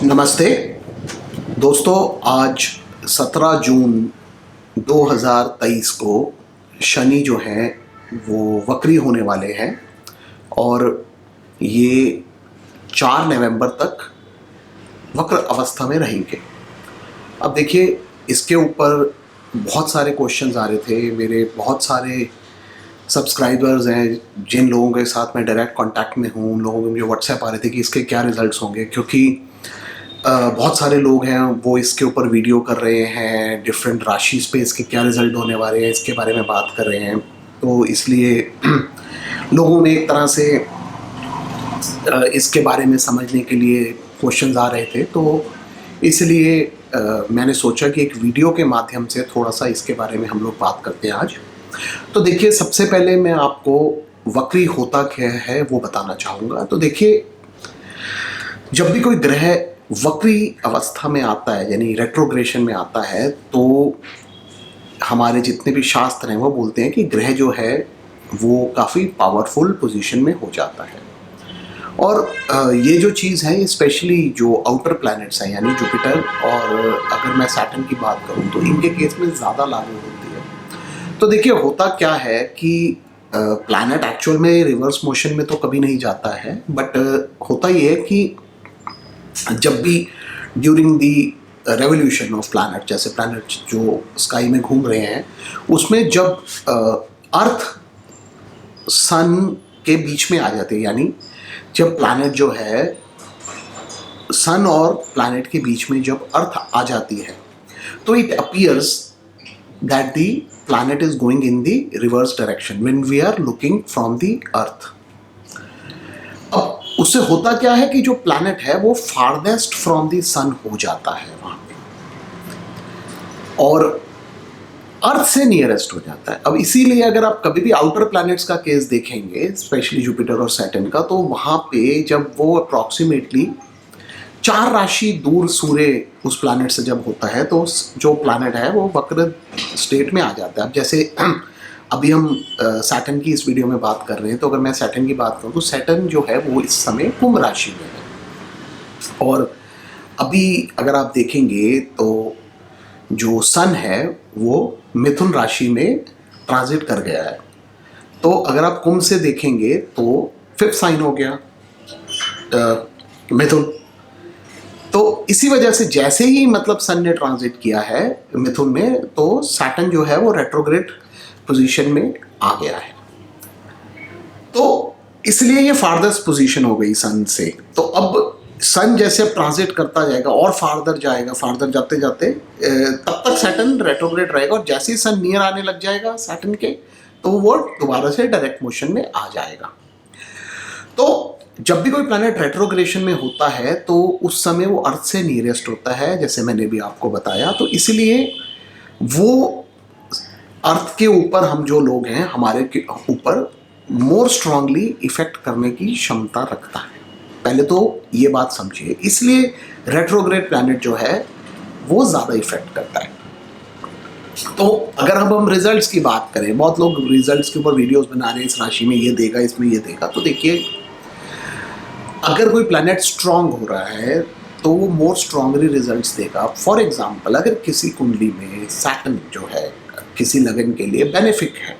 नमस्ते दोस्तों, आज 17 जून 2023 को शनि जो है वो वक्री होने वाले हैं और ये 4 नवंबर तक वक्र अवस्था में रहेंगे। अब देखिए, इसके ऊपर बहुत सारे क्वेश्चंस आ रहे थे। मेरे बहुत सारे सब्सक्राइबर्स हैं जिन लोगों के साथ मैं डायरेक्ट कांटेक्ट में हूँ, उन लोगों के मुझे व्हाट्सएप आ रहे थे कि इसके क्या रिजल्ट्स होंगे, क्योंकि बहुत सारे लोग हैं वो इसके ऊपर वीडियो कर रहे हैं, डिफरेंट राशि पे इसके क्या रिजल्ट होने वाले हैं इसके बारे में बात कर रहे हैं। तो इसलिए लोगों में एक तरह से इसके बारे में समझने के लिए क्वेश्चंस आ रहे थे, तो इसलिए मैंने सोचा कि एक वीडियो के माध्यम से थोड़ा सा इसके बारे में हम लोग बात करते हैं आज। तो देखिए, सबसे पहले मैं आपको वक्री होता क्या है वो बताना चाहूँगा। तो देखिए, जब भी कोई ग्रह वक्री अवस्था में आता है यानी रेट्रोग्रेशन में आता है, तो हमारे जितने भी शास्त्र हैं वो बोलते हैं कि ग्रह जो है वो काफ़ी पावरफुल पोजीशन में हो जाता है। और ये जो चीज़ है, स्पेशली जो आउटर प्लैनेट्स हैं यानी जुपिटर, और अगर मैं सैटर्न की बात करूं तो इनके केस में ज़्यादा लागू होती है। तो देखिए, होता क्या है कि प्लैनेट एक्चुअल में रिवर्स मोशन में तो कभी नहीं जाता है, बट होता ये है कि जब भी during the revolution of planet, जैसे प्लैनेट जो स्काई में घूम रहे हैं, उसमें जब अर्थ सन के बीच में आ जाते हैं, यानी जब प्लैनेट जो है सन और प्लैनेट के बीच में जब अर्थ आ जाती है, तो it appears that the planet is going in the reverse direction when we are looking from the earth. अब उससे होता क्या है कि जो प्लैनेट है वो फारदेस्ट फ्रॉम द सन हो जाता है वहां पे, और अर्थ से नियरेस्ट हो जाता है। अब इसीलिए अगर आप कभी भी आउटर प्लैनेट्स का केस देखेंगे, स्पेशली जुपिटर और सैटर्न का, तो वहां पे जब वो अप्रॉक्सीमेटली 4 राशि दूर सूर्य उस प्लैनेट से जब होता है, तो जो प्लैनेट है वो वक्र स्टेट में आ जाता है। अब जैसे अभी हम सैटर्न की इस वीडियो में बात कर रहे हैं, तो अगर मैं सैटर्न की बात करूं तो सैटर्न जो है वो इस समय कुंभ राशि में है, और अभी अगर आप देखेंगे तो जो सन है वो मिथुन राशि में ट्रांजिट कर गया है। तो अगर आप कुंभ से देखेंगे तो 5th साइन हो गया मिथुन। तो इसी वजह से जैसे ही मतलब सन ने ट्रांजिट किया है मिथुन में, तो सैटर्न जो है वो रेट्रोग्रेड पोजीशन में आ गया है। तो इसलिए ये फारदेस्ट पोजीशन हो गई सन से। तो अब सन जैसे अब ट्रांजिट करता जाएगा और फार्दर जाएगा, फार्दर जाते जाते तब तक सैटर्न रेट्रोग्रेड रहेगा, और जैसे ही सन नियर आने लग जाएगा सैटर्न के, तो वो दोबारा से डायरेक्ट मोशन में आ जाएगा। तो जब भी कोई प्लैनेट रेट्रोग्रेशन में होता है तो उस समय वो अर्थ से नियरेस्ट होता है, जैसे मैंने भी आपको बताया। तो इसलिए वो अर्थ के ऊपर हम जो लोग हैं, हमारे ऊपर मोर स्ट्रांगली इफेक्ट करने की क्षमता रखता है। पहले तो ये बात समझिए, इसलिए रेट्रोग्रेड प्लैनेट जो है वो ज़्यादा इफेक्ट करता है। तो अगर हम रिजल्ट्स की बात करें, बहुत लोग रिजल्ट्स के ऊपर वीडियोस बना रहे हैं, इस राशि में ये देगा, इसमें ये देगा। तो देखिए, अगर कोई प्लैनेट स्ट्रांग हो रहा है तो वो मोर स्ट्रांगली रिजल्ट्स देगा। फॉर एग्जाम्पल, अगर किसी कुंडली में सैटर्न जो है किसी लगन के लिए बेनिफिक है,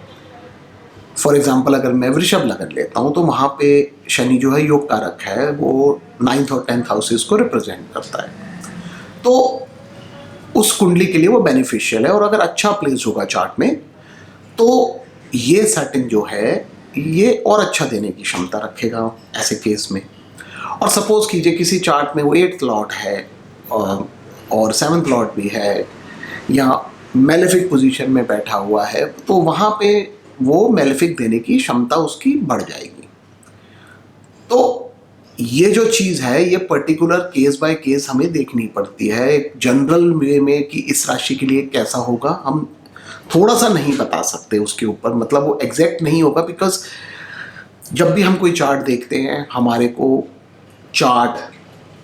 फॉर एग्जाम्पल अगर मैं वृषभ लगन लेता हूँ, तो वहाँ पे शनि जो है योग कारक है, वो 9th और 10th हाउसेस को रिप्रेजेंट करता है। तो उस कुंडली के लिए वो बेनिफिशियल है, और अगर अच्छा प्लेस होगा चार्ट में तो ये सैटर्न जो है ये और अच्छा देने की क्षमता रखेगा ऐसे केस में। और सपोज कीजिए किसी चार्ट में वो 8th लॉर्ड है और 7th लॉर्ड भी है, या मेलेफिक पोजीशन में बैठा हुआ है, तो वहाँ पे वो मेलेफिक देने की क्षमता उसकी बढ़ जाएगी। तो ये जो चीज़ है ये पर्टिकुलर केस बाय केस हमें देखनी पड़ती है। एक जनरल वे में कि इस राशि के लिए कैसा होगा हम थोड़ा सा नहीं बता सकते उसके ऊपर, मतलब वो एग्जैक्ट नहीं होगा, बिकॉज जब भी हम कोई चार्ट देखते हैं हमारे को चार्ट,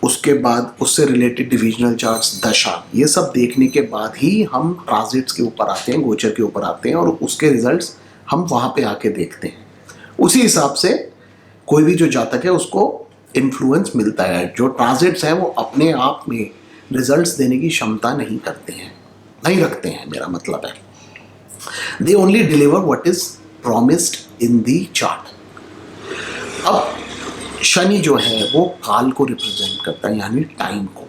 उसके बाद उससे रिलेटेड डिविजनल चार्ट्स, दशा, ये सब देखने के बाद ही हम ट्रांजिट्स के ऊपर आते हैं, गोचर के ऊपर आते हैं, और उसके रिजल्ट्स हम वहाँ पे आके देखते हैं। उसी हिसाब से कोई भी जो जातक है उसको इन्फ्लुएंस मिलता है। जो ट्रांजिट्स हैं वो अपने आप में रिजल्ट्स देने की क्षमता नहीं करते हैं, नहीं रखते हैं, मेरा मतलब है। They only deliver what is promised in the chart. अब शनि जो है वो काल को रिप्रेजेंट करता है, यानी टाइम को।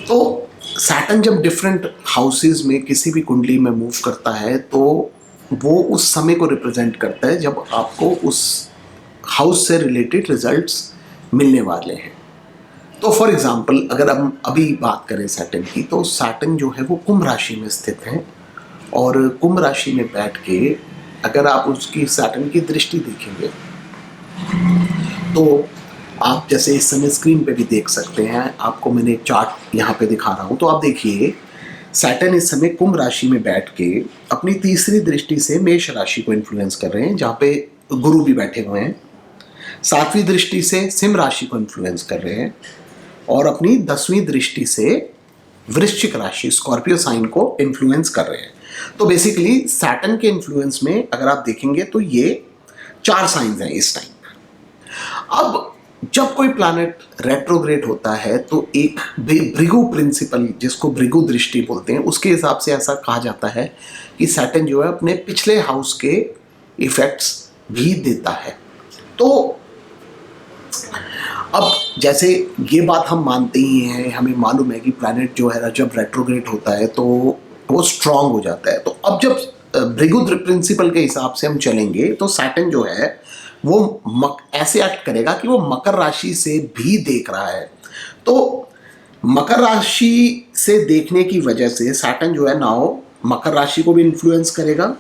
तो सैटर्न जब डिफरेंट हाउसेस में किसी भी कुंडली में मूव करता है तो वो उस समय को रिप्रेजेंट करता है जब आपको उस हाउस से रिलेटेड रिजल्ट्स मिलने वाले हैं। तो फॉर एग्जांपल अगर हम अभी बात करें सैटर्न की, तो सैटर्न जो है वो कुंभ राशि में स्थित है, और कुंभ राशि में बैठ के अगर आप उसकी सैटर्न की दृष्टि देखेंगे तो आप जैसे इस समय स्क्रीन पे भी देख सकते हैं, आपको मैंने एक चार्ट यहाँ पे दिखा रहा हूँ। तो आप देखिए सैटर्न इस समय कुंभ राशि में बैठ के अपनी तीसरी दृष्टि से मेष राशि को इन्फ्लुएंस कर रहे हैं, जहाँ पे गुरु भी बैठे हुए हैं। सातवीं दृष्टि से सिंह राशि को इन्फ्लुएंस कर रहे हैं, और अपनी 10वीं दृष्टि से वृश्चिक राशि स्कॉर्पियो साइन को इन्फ्लुएंस कर रहे हैं। तो बेसिकली सैटर्न के इन्फ्लुएंस में अगर आप देखेंगे तो ये 4 साइंस हैं इस टाइम। अब जब कोई प्लैनेट रेट्रोग्रेड होता है तो एक भृगु प्रिंसिपल, जिसको भृगु दृष्टि बोलते हैं, उसके हिसाब से ऐसा कहा जाता है कि सैटर्न जो है अपने पिछले हाउस के इफेक्ट्स भी देता है। तो अब जैसे ये बात हम मानते ही हैं, हमें मालूम है कि प्लैनेट जो है जब रेट्रोग्रेड होता है तो वो स्ट्रांग हो जाता है। तो अब जब भृगु प्रिंसिपल के हिसाब से हम चलेंगे तो सैटर्न जो है वो ऐसे एक्ट करेगा कि वो मकर राशि से भी देख रहा है। तो मकर राशि से देखने की वजह से सैटर्न जो है नाउ मकर राशि को भी इन्फ्लुएंस करेगा,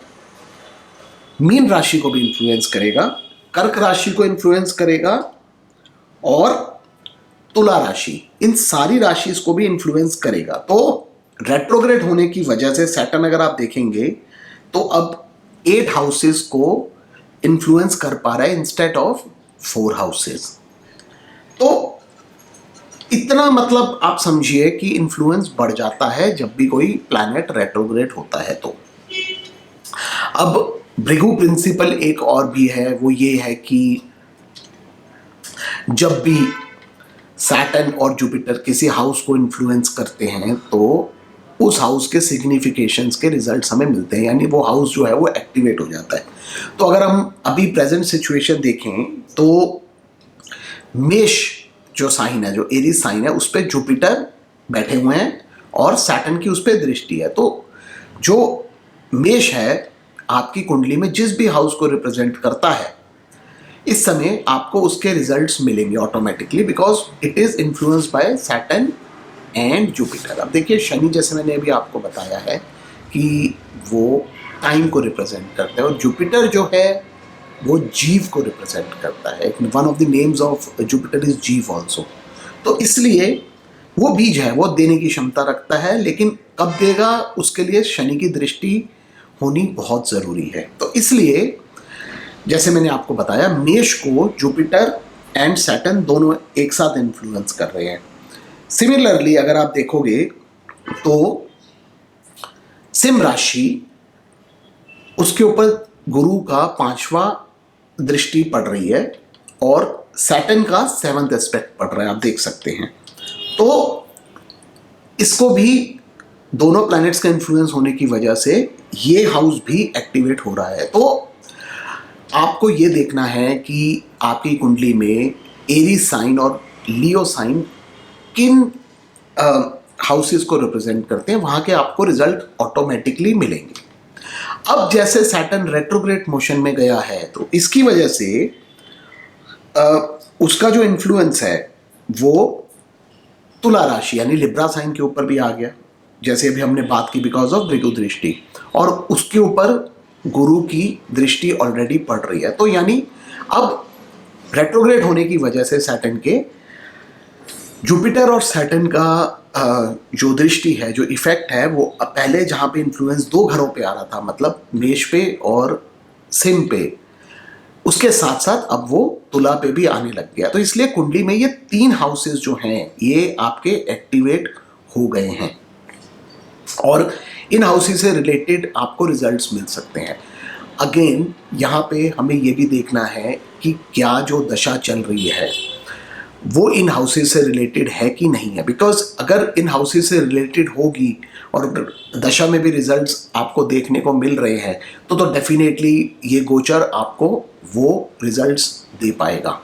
मीन राशि को भी इन्फ्लुएंस करेगा, कर्क राशि को इन्फ्लुएंस करेगा, और तुला राशि, इन सारी राशि को भी इन्फ्लुएंस करेगा। तो रेट्रोग्रेड होने की वजह से सैटर्न अगर आप देखेंगे तो अब 8 हाउसेस को इन्फ्लुएंस कर पा रहा है इंस्टेड ऑफ 4 हाउसेस। तो इतना मतलब आप समझिए कि इन्फ्लुएंस बढ़ जाता है जब भी कोई प्लैनेट रेट्रोग्रेड होता है। तो अब भृगु प्रिंसिपल एक और भी है, वो ये है कि जब भी सैटर्न और जुपिटर किसी हाउस को इन्फ्लुएंस करते हैं तो उस हाउस के सिग्निफिकेशंस के रिजल्ट्स हमें मिलते हैं, यानी वो हाउस जो है वो एक्टिवेट हो जाता है। तो अगर हम अभी प्रेजेंट सिचुएशन देखें तो मेष जो साइन है, जो एरीज साइन है, उस पर जुपिटर बैठे हुए हैं और सैटर्न की उस पर दृष्टि है। तो जो मेष है आपकी कुंडली में जिस भी हाउस को रिप्रेजेंट करता है, इस समय आपको उसके रिजल्ट्स मिलेंगे automatically, because it is influenced by Saturn and Jupiter. अब देखिए शनि, जैसे मैंने अभी आपको बताया है कि वो टाइम को रिप्रेजेंट करता है, और जुपिटर जो है वो जीव को रिप्रेजेंट करता है। One of the names of Jupiter is जीव ऑल्सो। तो इसलिए वो बीज है, वो देने की क्षमता रखता है, लेकिन कब देगा उसके लिए शनि की दृष्टि होनी बहुत ज़रूरी है। तो इसलिए जैसे मैंने आपको बताया, मेष को जुपिटर एंड सैटर्न दोनों एक साथ इन्फ्लुएंस कर रहे हैं। सिमिलरली अगर आप देखोगे तो सिंह राशि, उसके ऊपर गुरु का 5वां दृष्टि पड़ रही है और सैटर्न का 7th एस्पेक्ट पड़ रहा है, आप देख सकते हैं। तो इसको भी दोनों प्लैनेट्स का इन्फ्लुएंस होने की वजह से ये हाउस भी एक्टिवेट हो रहा है। तो आपको ये देखना है कि आपकी कुंडली में एरीज साइन और लियो साइन किन हाउसेस को रिप्रेजेंट करते हैं, वहां के आपको रिजल्ट ऑटोमेटिकली मिलेंगे। अब जैसे सैटर्न रेट्रोग्रेड मोशन में गया है तो इसकी वजह से उसका जो इन्फ्लुएंस है वो तुला राशि यानी लिब्रा साइन के ऊपर भी आ गया, जैसे अभी हमने बात की, बिकॉज ऑफ भृगु दृष्टि, और उसके ऊपर गुरु की दृष्टि ऑलरेडी पड़ रही है। तो यानी अब रेट्रोग्रेड होने की वजह से सैटर्न के जुपिटर और सैटर्न का जो दृष्टि है, जो इफेक्ट है, वो पहले जहाँ पे इन्फ्लुएंस 2 घरों पे आ रहा था, मतलब मेष पे और सिंह पे, उसके साथ साथ अब वो तुला पे भी आने लग गया। तो इसलिए कुंडली में ये 3 हाउसेस जो हैं ये आपके एक्टिवेट हो गए हैं, और इन हाउसेस से रिलेटेड आपको रिजल्ट्स मिल सकते हैं। अगेन यहाँ पे हमें ये भी देखना है कि क्या जो दशा चल रही है वो इन हाउसेस से रिलेटेड है कि नहीं है। बिकॉज अगर इन हाउसेस से रिलेटेड होगी और दशा में भी रिजल्ट्स आपको देखने को मिल रहे हैं तो डेफिनेटली ये गोचर आपको वो रिजल्ट्स दे पाएगा।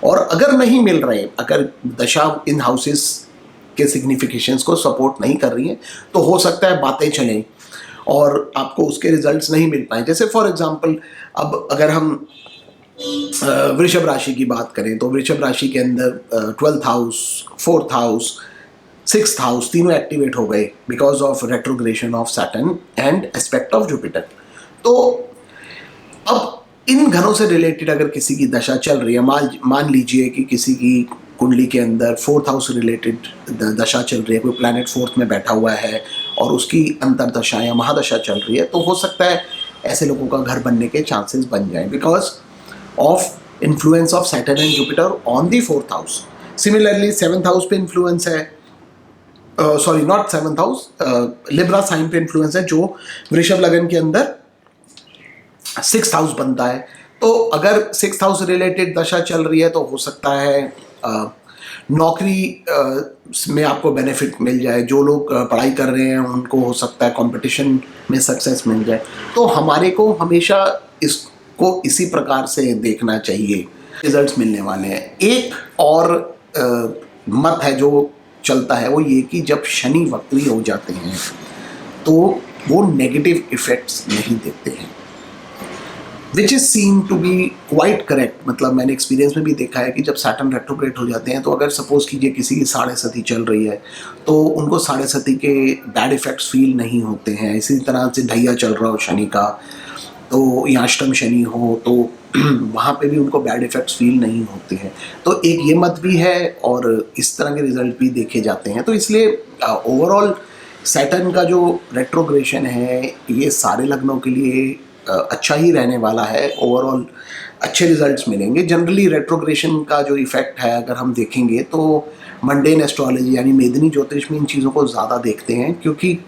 और अगर नहीं मिल रहे, अगर दशा इन हाउसेस के सिग्निफिकेशंस को सपोर्ट नहीं कर रही है तो हो सकता है बातें चलें और आपको उसके रिजल्ट्स नहीं मिल पाए। जैसे फॉर एग्जांपल अब अगर हम वृषभ राशि की बात करें तो वृषभ राशि के अंदर 12th house, 4th house, 6th house तीनों एक्टिवेट हो गए because of retrogression of Saturn and aspect of Jupiter. तो अब इन घरों से रिलेटेड अगर किसी की दशा चल रही है, मान लीजिए कि किसी की कुंडली के अंदर 4th हाउस रिलेटेड दशा चल रही है, कोई प्लैनेट 4th में बैठा हुआ है और उसकी अंतरदशा या महादशा चल रही है, तो हो सकता है ऐसे लोगों का घर बनने के चांसेस बन जाएं because of influence of Saturn and Jupiter on the 4th house. Similarly 7th house पे इन्फ्लुएंस है, sorry not 7th house, Libra sign पे इन्फ्लुएंस है जो वृषभ लगन के अंदर 6th हाउस बनता है। तो अगर 6th हाउस रिलेटेड दशा चल रही है तो हो सकता है नौकरी में आपको बेनिफिट मिल जाए, जो लोग पढ़ाई कर रहे हैं उनको हो सकता है कंपटीशन में सक्सेस मिल जाए। तो हमारे को हमेशा इसको इसी प्रकार से देखना चाहिए, रिजल्ट्स मिलने वाले हैं। एक और मत है जो चलता है वो ये कि जब शनि वक्री हो जाते हैं तो वो नेगेटिव इफेक्ट्स नहीं देते हैं, which is seen to be quite correct. मतलब मैंने एक्सपीरियंस में भी देखा है कि जब सैटर्न रेट्रोग्रेड हो जाते हैं तो अगर सपोज कीजिए किसी की साढ़े सती चल रही है तो उनको साढ़े सती के बैड इफेक्ट्स फील नहीं होते हैं। इसी तरह से ढैया चल रहा हो शनि का तो या अष्टम शनि हो तो वहाँ पे भी उनको बैड इफेक्ट्स फील नहीं होते हैं। तो एक ये मत भी है और इस तरह के रिजल्ट भी देखे जाते हैं। तो इसलिए ओवरऑल सैटर्न का जो रेट्रोग्रेशन है ये सारे लग्नों के लिए अच्छा ही रहने वाला है। ओवरऑल अच्छे रिजल्ट्स मिलेंगे। जनरली रेट्रोग्रेशन का जो इफ़ेक्ट है अगर हम देखेंगे तो मंडेन एस्ट्रोलॉजी यानी मेदिनी ज्योतिष में इन चीज़ों को ज़्यादा देखते हैं क्योंकि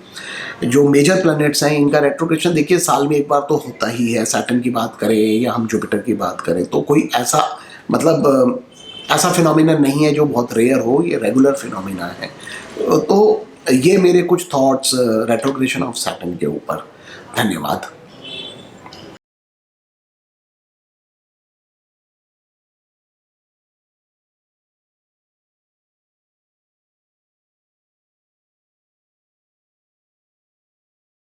जो मेजर प्लैनेट्स हैं इनका रेट्रोग्रेशन देखिए साल में एक बार तो होता ही है। सैटर्न की बात करें या हम जुपिटर की बात करें तो कोई ऐसा मतलब ऐसा फिनोमिना नहीं है जो बहुत रेयर हो, ये रेगुलर फिनोमिना है। तो ये मेरे कुछ थॉट्स रेट्रोग्रेशन ऑफ सैटर्न के ऊपर। धन्यवाद।